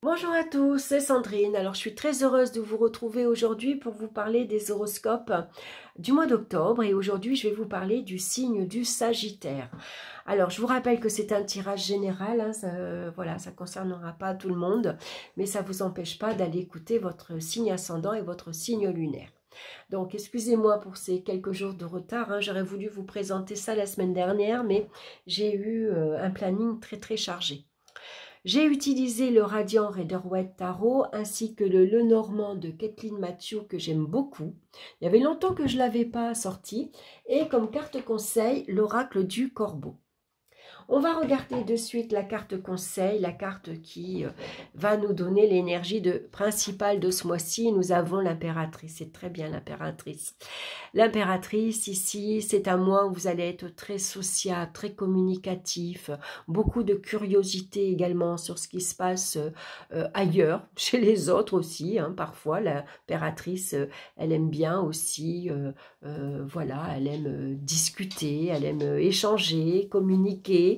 Bonjour à tous, c'est Sandrine. Alors, je suis très heureuse de vous retrouver aujourd'hui pour vous parler des horoscopes du mois d'octobre. Et aujourd'hui, je vais vous parler du signe du Sagittaire. Alors, je vous rappelle que c'est un tirage général. Voilà, ça ne concernera pas tout le monde, mais ça ne vous empêche pas d'aller écouter votre signe ascendant et votre signe lunaire. Donc, excusez-moi pour ces quelques jours de retard. J'aurais voulu vous présenter ça la semaine dernière, mais j'ai eu un planning très chargé. J'ai utilisé le Radiant Rider-Waite Tarot ainsi que le Lenormand de Kathleen Matthew que j'aime beaucoup. Il y avait longtemps que je ne l'avais pas sorti. Et comme carte conseil, l'oracle du Corbeau. On va regarder de suite la carte conseil, la carte qui va nous donner l'énergie principale de ce mois-ci. Nous avons l'impératrice, c'est très bien l'impératrice. L'impératrice ici, c'est un mois où vous allez être très social, très communicatif, beaucoup de curiosité également sur ce qui se passe ailleurs, chez les autres aussi. Parfois, l'impératrice, elle aime bien aussi, voilà, elle aime discuter, elle aime échanger, communiquer.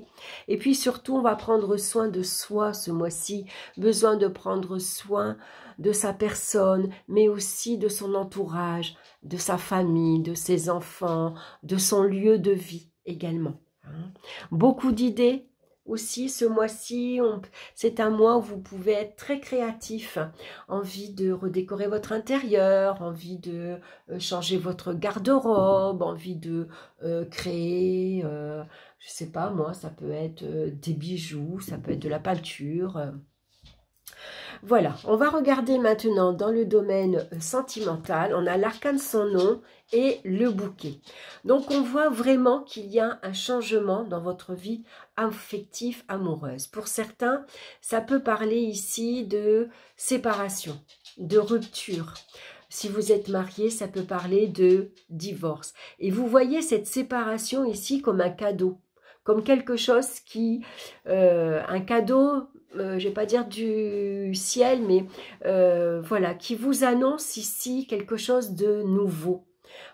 Et puis surtout, on va prendre soin de soi ce mois-ci. Besoin de prendre soin de sa personne, mais aussi de son entourage, de sa famille, de ses enfants, de son lieu de vie également. Beaucoup d'idées aussi ce mois-ci. C'est un mois où vous pouvez être très créatif. Envie de redécorer votre intérieur, envie de changer votre garde-robe, envie de créer, je sais pas moi, ça peut être des bijoux, ça peut être de la peinture. Voilà, on va regarder maintenant dans le domaine sentimental. On a l'arcane son nom et le bouquet. Donc, on voit vraiment qu'il y a un changement dans votre vie affective amoureuse. Pour certains, ça peut parler ici de séparation, de rupture. Si vous êtes marié, ça peut parler de divorce. Et vous voyez cette séparation ici comme un cadeau, comme quelque chose qui, un cadeau, je ne vais pas dire du ciel, mais voilà, qui vous annonce ici quelque chose de nouveau.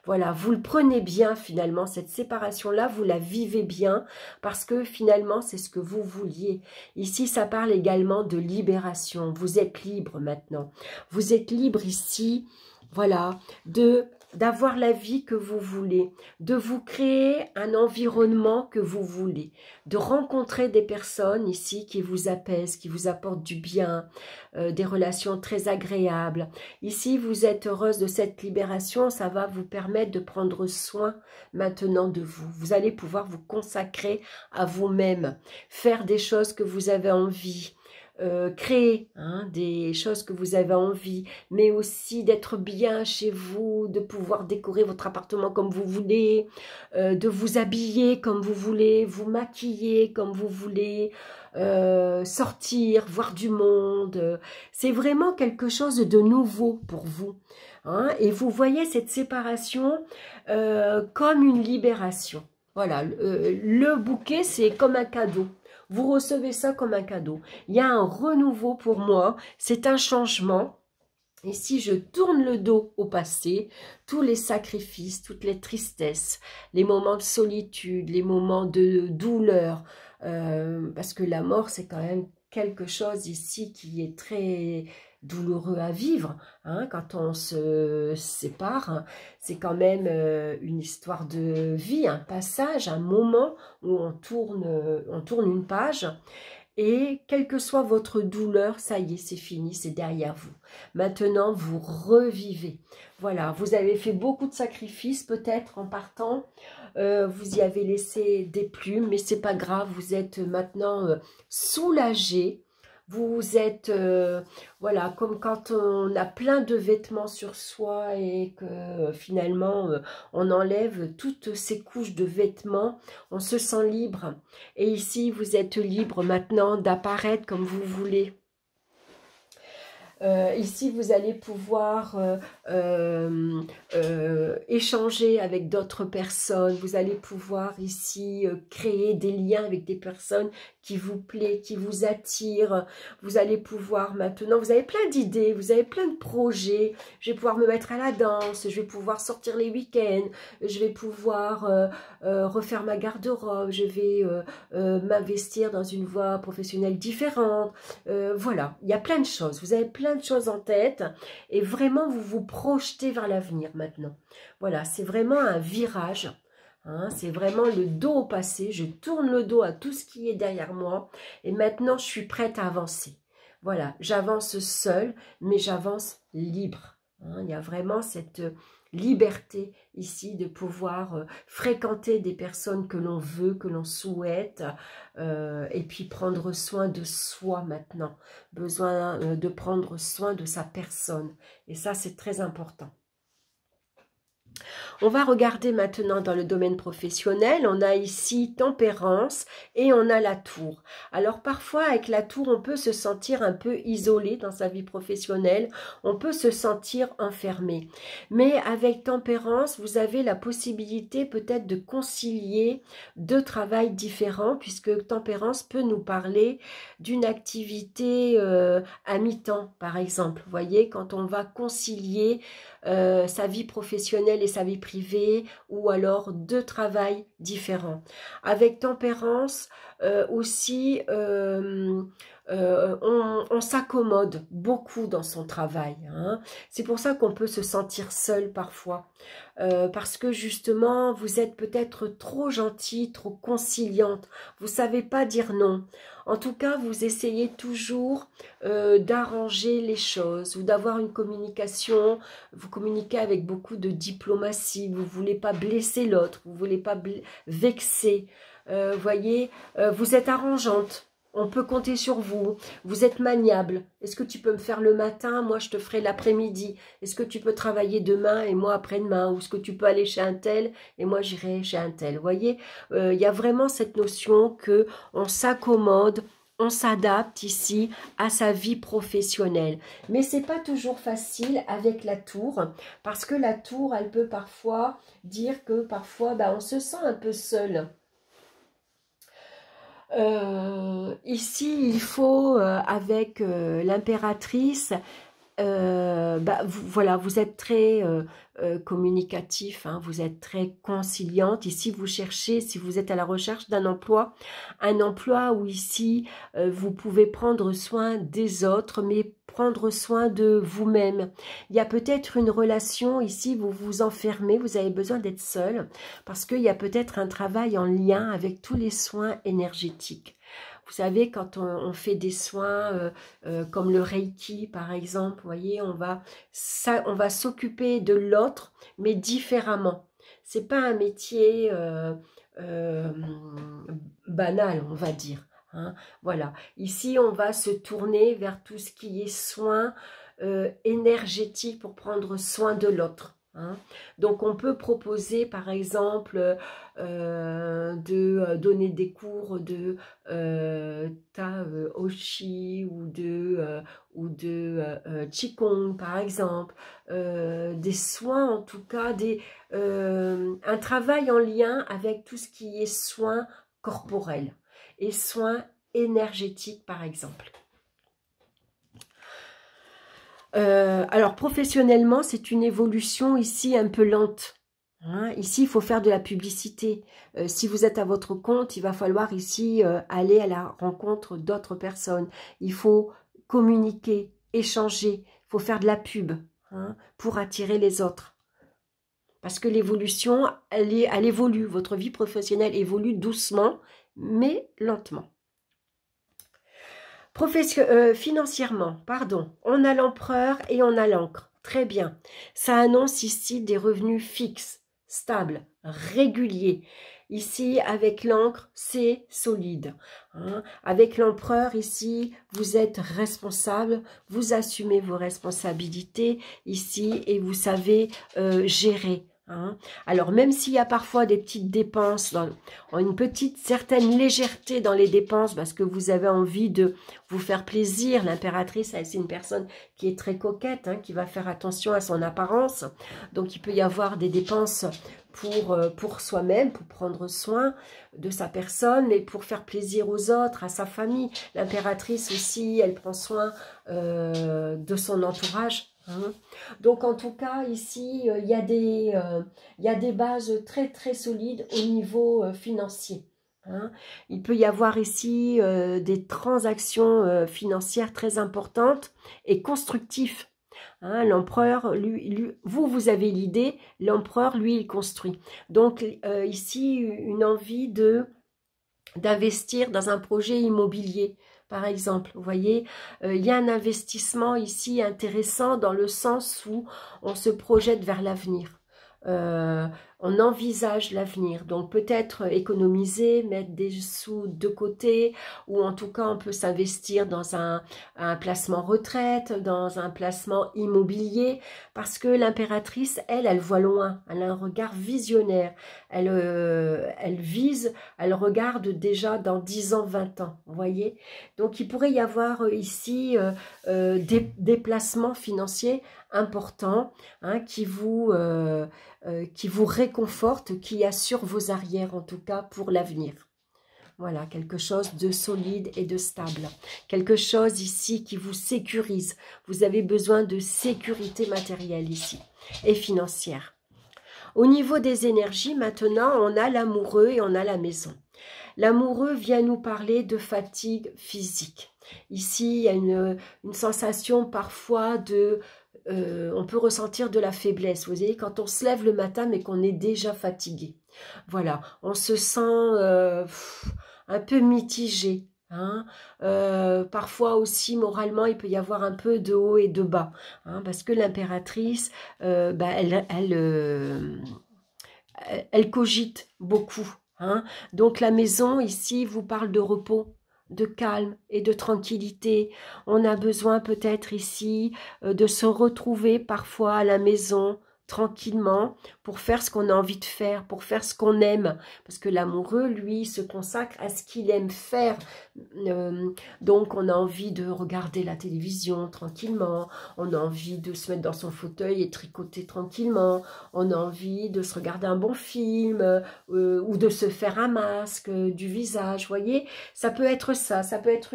Voilà, vous le prenez bien finalement, cette séparation-là, vous la vivez bien parce que finalement, c'est ce que vous vouliez. Ici, ça parle également de libération. Vous êtes libre maintenant. Vous êtes libre ici, voilà, d'avoir la vie que vous voulez, de vous créer un environnement que vous voulez, de rencontrer des personnes ici qui vous apaisent, qui vous apportent du bien, des relations très agréables. Ici, vous êtes heureuse de cette libération, ça va vous permettre de prendre soin maintenant de vous. Vous allez pouvoir vous consacrer à vous-même, faire des choses que vous avez envie, créer des choses que vous avez envie, mais aussi d'être bien chez vous, de pouvoir décorer votre appartement comme vous voulez, de vous habiller comme vous voulez, vous maquiller comme vous voulez, sortir, voir du monde. C'est vraiment quelque chose de nouveau pour vous. Et vous voyez cette séparation comme une libération. Voilà, le bouquet, c'est comme un cadeau. Vous recevez ça comme un cadeau. Il y a un renouveau pour moi, c'est un changement. Et si je tourne le dos au passé, tous les sacrifices, toutes les tristesses, les moments de solitude, les moments de douleur, parce que la mort, c'est quand même quelque chose ici qui est très douloureux à vivre, quand on se sépare, c'est quand même une histoire de vie, un passage, un moment où on tourne une page. Et quelle que soit votre douleur, ça y est, c'est fini, c'est derrière vous. Maintenant, vous revivez. Voilà, vous avez fait beaucoup de sacrifices peut-être en partant. Vous y avez laissé des plumes, mais c'est pas grave. Vous êtes maintenant soulagé. Vous êtes, voilà, comme quand on a plein de vêtements sur soi et que finalement on enlève toutes ces couches de vêtements, on se sent libre. Et ici, vous êtes libre maintenant d'apparaître comme vous voulez. Ici, vous allez pouvoir échanger avec d'autres personnes. Vous allez pouvoir ici créer des liens avec des personnes qui vous plaisent, qui vous attirent. Vous allez pouvoir maintenant, vous avez plein d'idées, vous avez plein de projets. Je vais pouvoir me mettre à la danse, je vais pouvoir sortir les week-ends, je vais pouvoir refaire ma garde-robe, je vais m'investir dans une voie professionnelle différente. Voilà, il y a plein de choses. Vous avez plein de choses en tête et vraiment vous vous projetez vers l'avenir maintenant. Voilà, c'est vraiment un virage. Hein, c'est vraiment le dos au passé. Je tourne le dos à tout ce qui est derrière moi et maintenant je suis prête à avancer. Voilà, j'avance seule, mais j'avance libre. Hein, il y a vraiment cette liberté ici de pouvoir fréquenter des personnes que l'on veut, que l'on souhaite, et puis prendre soin de soi maintenant. Besoin de prendre soin de sa personne. Et ça, c'est très important. On va regarder maintenant dans le domaine professionnel. On a ici tempérance et on a la tour. Alors parfois avec la tour, on peut se sentir un peu isolé dans sa vie professionnelle. On peut se sentir enfermé. Mais avec tempérance, vous avez la possibilité peut-être de concilier deux travails différents puisque tempérance peut nous parler d'une activité à mi-temps par exemple. Vous voyez, quand on va concilier sa vie professionnelle et sa vie privée ou alors deux travails différents. Avec tempérance aussi, on s'accommode beaucoup dans son travail. Hein. C'est pour ça qu'on peut se sentir seul parfois. Parce que justement, vous êtes peut-être trop gentille, trop conciliante. Vous ne savez pas dire non. En tout cas, vous essayez toujours d'arranger les choses ou d'avoir une communication. Vous communiquez avec beaucoup de diplomatie. Vous ne voulez pas blesser l'autre. Vous ne voulez pas vexer. Voyez, vous êtes arrangeante. On peut compter sur vous. Vous êtes maniable. Est-ce que tu peux me faire le matin? Moi, je te ferai l'après-midi. Est-ce que tu peux travailler demain et moi après-demain? Ou est-ce que tu peux aller chez un tel et moi j'irai chez un tel? Vous voyez, il y a vraiment cette notion que on s'accommode, on s'adapte ici à sa vie professionnelle. Mais c'est pas toujours facile avec la tour parce que la tour, elle peut parfois dire que parfois, on se sent un peu seul. Ici, il faut, avec l'impératrice, voilà, vous êtes très communicatif, hein, vous êtes très conciliante. Ici, vous cherchez, si vous êtes à la recherche d'un emploi, un emploi où ici, vous pouvez prendre soin des autres, mais prendre soin de vous-même. Il y a peut-être une relation ici, vous vous enfermez, vous avez besoin d'être seul, parce qu'il y a peut-être un travail en lien avec tous les soins énergétiques. Vous savez, quand on fait des soins comme le Reiki, par exemple, vous voyez, on va s'occuper de l'autre, mais différemment. C'est pas un métier banal, on va dire. Hein. Voilà. Ici, on va se tourner vers tout ce qui est soins énergétiques pour prendre soin de l'autre. Hein. Donc on peut proposer par exemple de donner des cours de Taoshi ou de Qigong par exemple, des soins en tout cas, un travail en lien avec tout ce qui est soins corporels et soins énergétiques par exemple. Alors professionnellement, c'est une évolution ici un peu lente. Hein. Ici, il faut faire de la publicité. Si vous êtes à votre compte, il va falloir ici aller à la rencontre d'autres personnes. Il faut communiquer, échanger. Il faut faire de la pub, hein, pour attirer les autres. Parce que l'évolution, elle évolue. Votre vie professionnelle évolue doucement, mais lentement. Financièrement, pardon, on a l'empereur et on a l'encre. Très bien. Ça annonce ici des revenus fixes, stables, réguliers. Ici, avec l'encre, c'est solide. Hein. Avec l'empereur, ici, vous êtes responsable, vous assumez vos responsabilités ici et vous savez gérer. Hein. Alors, même s'il y a parfois des petites dépenses, une petite certaine légèreté dans les dépenses, parce que vous avez envie de vous faire plaisir, l'impératrice, c'est une personne qui est très coquette, hein, qui va faire attention à son apparence. Donc, il peut y avoir des dépenses pour soi-même, pour prendre soin de sa personne, mais pour faire plaisir aux autres, à sa famille. L'impératrice aussi, elle prend soin de son entourage. Hein. Donc en tout cas ici il y a des bases très très solides au niveau financier. Hein. Il peut y avoir ici des transactions financières très importantes et constructives. Hein, l'empereur, vous avez l'idée, l'empereur, lui, il construit. Donc ici, une envie d'investir dans un projet immobilier, par exemple. Vous voyez, il y a un investissement ici intéressant dans le sens où on se projette vers l'avenir. On envisage l'avenir, donc peut-être économiser, mettre des sous de côté, ou en tout cas on peut s'investir dans un placement retraite, dans un placement immobilier, parce que l'impératrice, elle voit loin, elle a un regard visionnaire, elle vise, elle regarde déjà dans 10 ans, 20 ans, vous voyez. Donc il pourrait y avoir ici des placements financiers importants, hein, qui vous réconforte, qui assure vos arrières en tout cas pour l'avenir. Voilà, quelque chose de solide et de stable. Quelque chose ici qui vous sécurise. Vous avez besoin de sécurité matérielle ici et financière. Au niveau des énergies, maintenant, on a l'amoureux et on a la maison. L'amoureux vient nous parler de fatigue physique. Ici, il y a une sensation parfois de... on peut ressentir de la faiblesse. Vous voyez, quand on se lève le matin, mais qu'on est déjà fatigué. Voilà, on se sent un peu mitigé. Hein. Parfois aussi, moralement, il peut y avoir un peu de haut et de bas. Hein, parce que l'impératrice, elle cogite beaucoup. Hein. Donc la maison, ici, vous parle de repos, de calme et de tranquillité. On a besoin peut-être ici de se retrouver parfois à la maison, tranquillement, pour faire ce qu'on a envie de faire, pour faire ce qu'on aime. Parce que l'amoureux, lui, se consacre à ce qu'il aime faire. Donc, on a envie de regarder la télévision tranquillement. On a envie de se mettre dans son fauteuil et tricoter tranquillement. On a envie de se regarder un bon film ou de se faire un masque du visage. Vous voyez, ça peut être ça. Ça peut être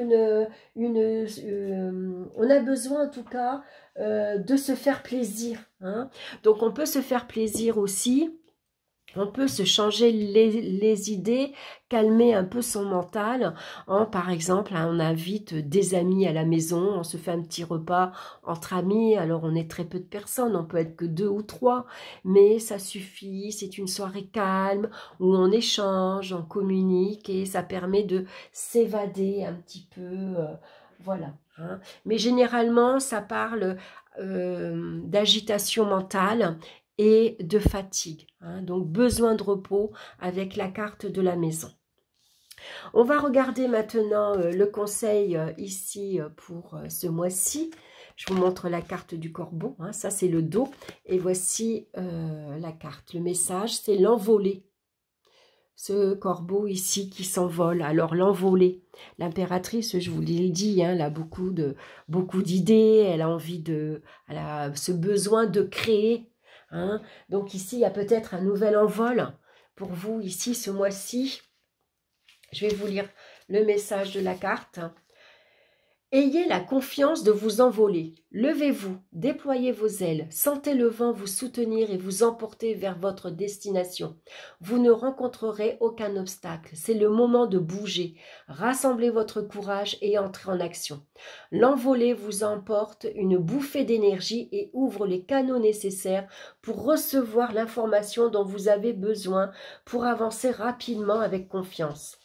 on a besoin, en tout cas, de se faire plaisir. Hein. Donc, on peut se faire plaisir aussi. On peut se changer les idées, calmer un peu son mental. Par exemple, on invite des amis à la maison, on se fait un petit repas entre amis. Alors, on est très peu de personnes, on peut être que 2 ou 3, mais ça suffit. C'est une soirée calme où on échange, on communique et ça permet de s'évader un petit peu. Voilà. Hein. Mais généralement, ça parle d'agitation mentale et de fatigue. Hein, donc, besoin de repos avec la carte de la maison. On va regarder maintenant le conseil ici pour ce mois-ci. Je vous montre la carte du corbeau. Hein, ça, c'est le dos. Et voici la carte. Le message, c'est l'envolée. Ce corbeau ici qui s'envole. Alors, l'envolée. L'impératrice, je vous l'ai dit, hein, elle a beaucoup d'idées. Elle a envie elle a ce besoin de créer. Hein. Donc ici, il y a peut-être un nouvel envol pour vous ici ce mois-ci. Je vais vous lire le message de la carte. Ayez la confiance de vous envoler. Levez-vous, déployez vos ailes, sentez le vent vous soutenir et vous emporter vers votre destination. Vous ne rencontrerez aucun obstacle. C'est le moment de bouger. Rassemblez votre courage et entrez en action. L'envolée vous emporte une bouffée d'énergie et ouvre les canaux nécessaires pour recevoir l'information dont vous avez besoin pour avancer rapidement avec confiance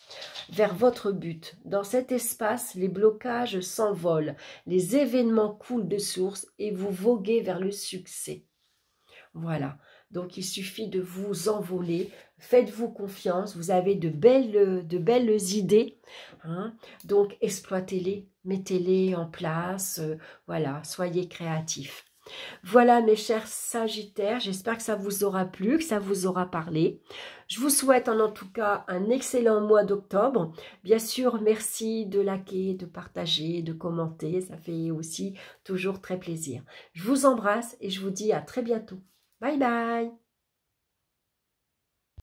vers votre but. Dans cet espace, les blocages s'envolent, les événements coulent de source et vous voguez vers le succès. Voilà, donc il suffit de vous envoler, faites-vous confiance, vous avez de belles idées, hein, donc exploitez-les, mettez-les en place, voilà, soyez créatifs. Voilà mes chers Sagittaires, j'espère que ça vous aura plu, que ça vous aura parlé. Je vous souhaite en tout cas un excellent mois d'octobre. Bien sûr, merci de liker, de partager, de commenter, ça fait aussi toujours très plaisir. Je vous embrasse et je vous dis à très bientôt. Bye bye.